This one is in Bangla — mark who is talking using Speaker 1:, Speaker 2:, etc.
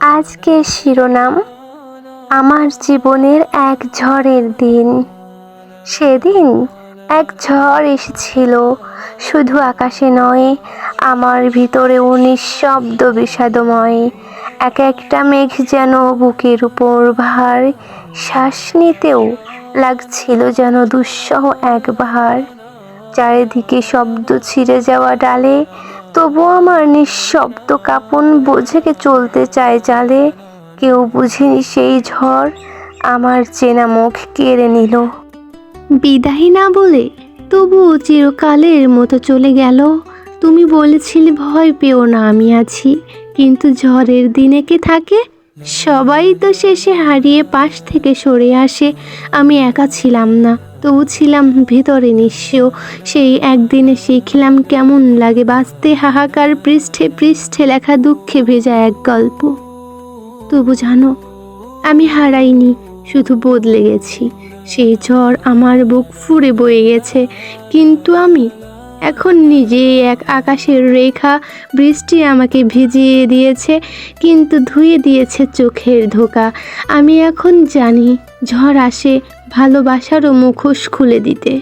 Speaker 1: আজকের শিরোনাম আমার জীবনের এক ঝড়ের দিন। সেদিন এক ঝড় এসেছিল, শুধু আকাশে নয়, আমার ভিতরেও নিঃশব্দ বিষাদময়। এক একটা মেঘ যেন বুকের উপর ভার, শ্বাস নিতেও লাগছিল যেন দুঃসহ এক ভার। চারিদিকে শব্দ ছিঁড়ে যাওয়া ডালে, তবু আমার নিঃশব্দ কাঁপন বোঝেকে চলতে চায় চালে। কেউ বুঝেনি সেই ঝড় আমার চেনা মুখ কেড়ে নিল। বিদায় না বলে তবুও চিরকালের মতো চলে গেল। তুমি বলেছিলে ভয় পেও না, আমি আছি। কিন্তু ঝড়ের দিনে কে থাকে? সবাই তো শেষে হারিয়ে পাশ থেকে সরে আসে। আমি একা ছিলাম না, তবু ছিলাম ভিতরে নিঃস্ব। সেই একদিনে শিখলাম কেমন লাগে বাঁচতে, হাহাকার পৃষ্ঠে পৃষ্ঠে লেখা দুঃখে ভেজা এক গল্প। তবু জানো, আমি হারাইনি, শুধু বদলে গেছি। সেই ঝড় আমার বুক ফুঁড়ে বয়ে গেছে, কিন্তু আমি এখন নিজেই এক আকাশের রেখা। বৃষ্টি আমাকে ভিজিয়ে দিয়েছে, কিন্তু ধুয়ে দিয়েছে চোখের ধোঁকা। আমি এখন জানি ঝড় আসে ভালোবাসারও মুখোশ খুলে দিতে।